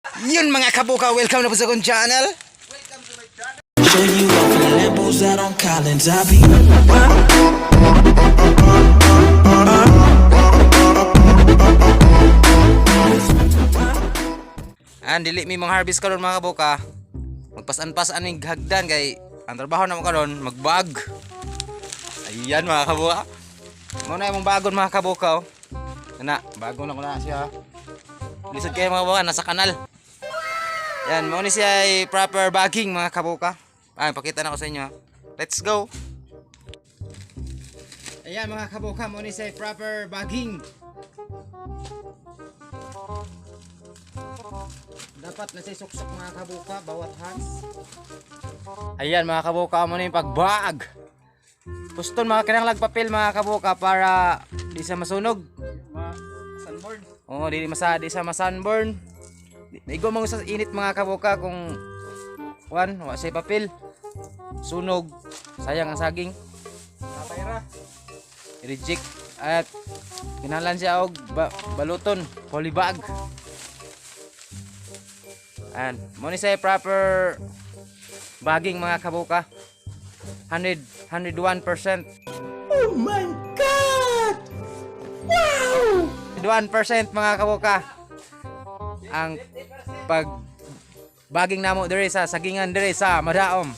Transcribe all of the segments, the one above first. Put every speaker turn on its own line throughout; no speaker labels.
Yun mga kabuka, welcome na po sa akong channel.
Show you off in the Lambos out on Collins. I be
Dili mi mga harvest karon mga kabuka. Magpasan-pasan ning hagdan kay ang trabaho na mo karon magbag. Ayan mga kabuka. Mo na imong bagon mga kabuka. Oh. Ana, bago na ko na siya. Lisod kayo mga kabuka nasa kanal. Yan, mo ni siya ay proper bagging mga kabuka. Pakita na ko sa inyo. Let's go. Ayan mga kabuka, mo ni siya ay proper bagging. Dapat na siya suksok mga kabuka bawat hands. Ayan mga kabuka, mo ni pagbag. Puston mga kinanglag papel mga kabuka para di sa masunog. Sunburn. Oo, di sa masunburn. Naigo mo sa init mga kabuka kung wa say papel. Sunog. Sayang ang saging. Napayra. Reject at kinahanglan siya og baluton, polybag. And mo ni say proper bagging mga kabuka. 101%.
oh my god! Wow!
1% mga kabuka. Ang pag bagging namo dire sa sagingan dire sa Madaom.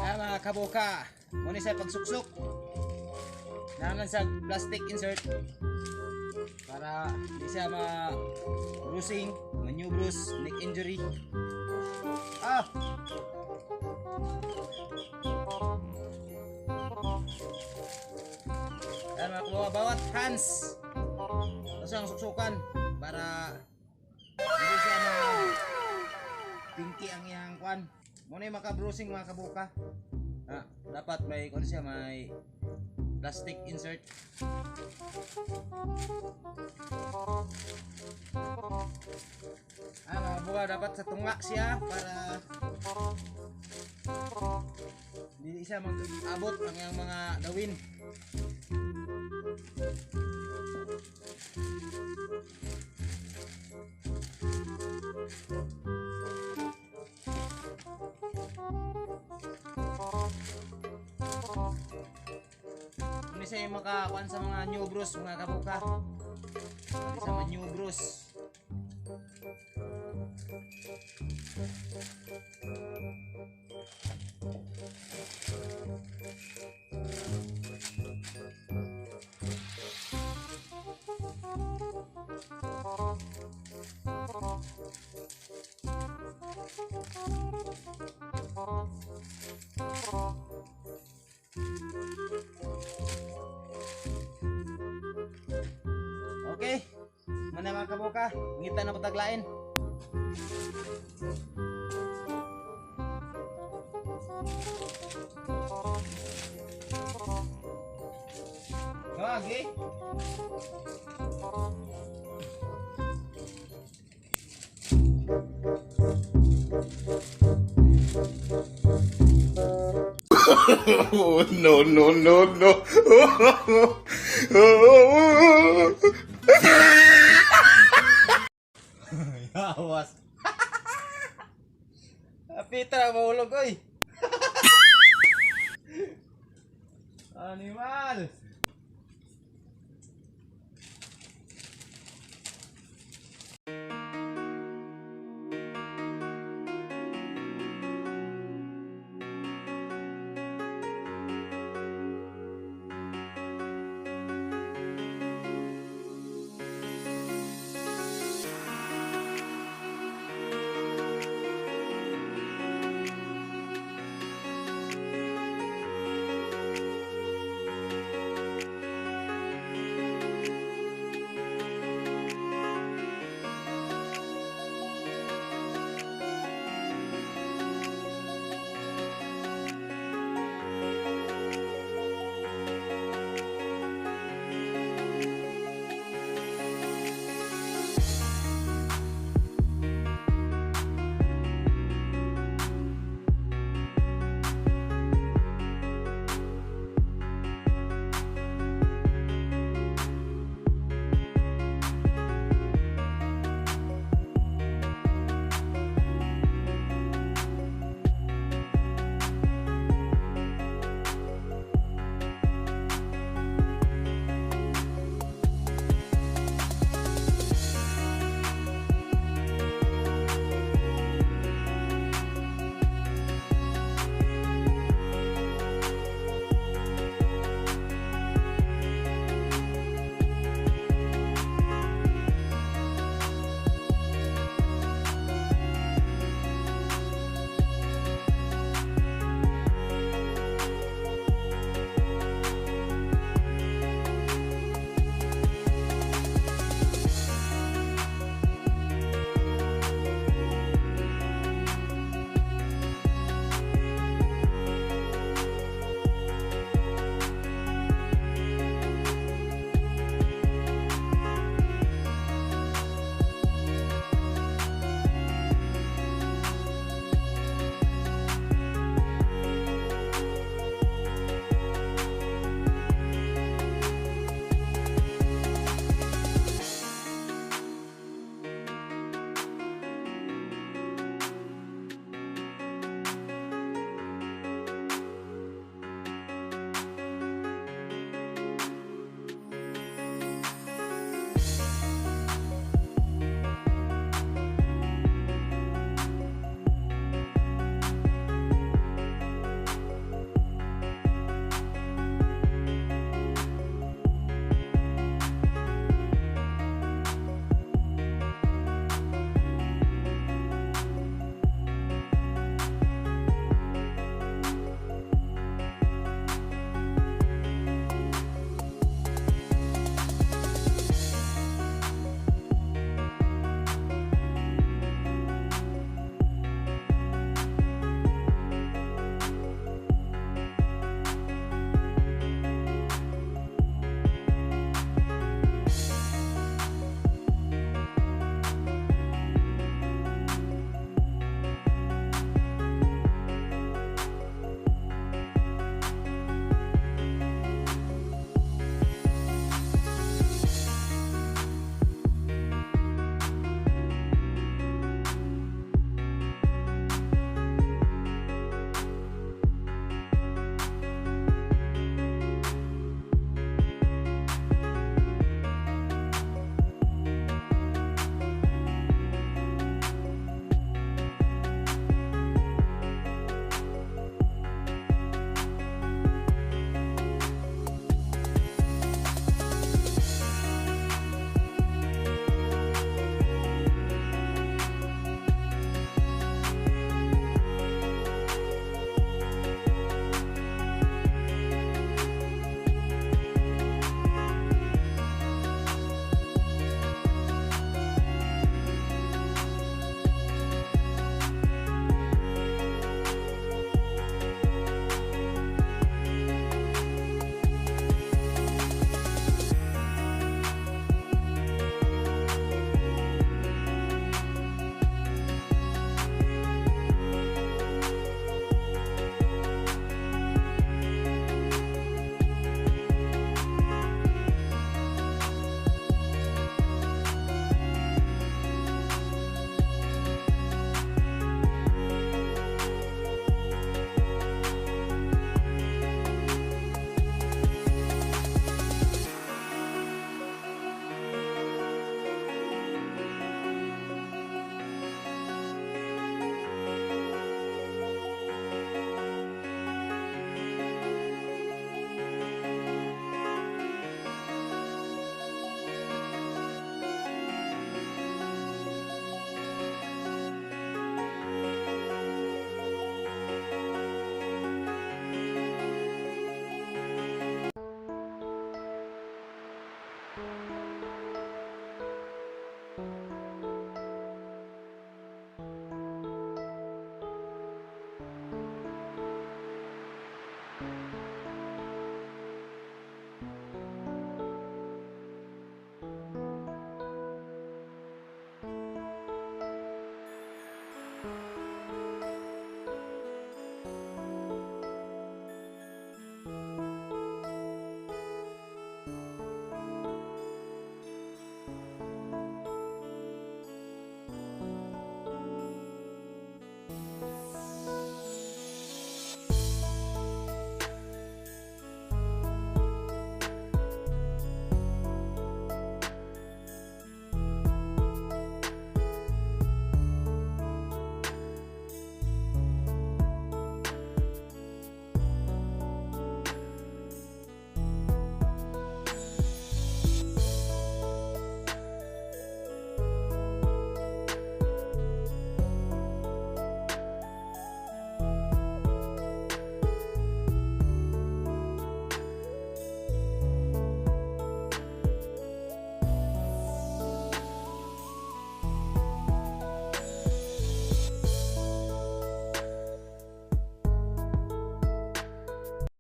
Ay mga kabuka, mo ni sa pagsuksok. Nanglan sa plastic insert para di siya bruising, new bruise, neck injury. Yan mga kabuka, bawat hands kasi ang suksukan para hindi siya pinky ang iyang kwan. Muna yung maka-bruising mga kabuka. Dapat may kung siya may plastic insert. Mga kabuka, dapat sa tunga siya para hindi siya mag-abot ang iyang mga dawin. Kung isa yung makakuan sa mga new bruise mga kabuka. Kung isa mga new bruise. Okay, mana mga kabuka, ngita na pataglain. Okay.
Oh, no, no, no, no.
Awas. Pitra mahulog oy. Animal.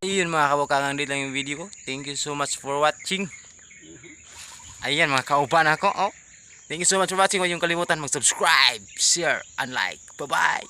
Ayun mga kabuka, hanggang dito lang yung video ko. Thank you so much for watching. Ayan mga kauban ako. Oh. Thank you so much for watching. Huwag yung kalimutan mag-subscribe, share, and like. Bye-bye.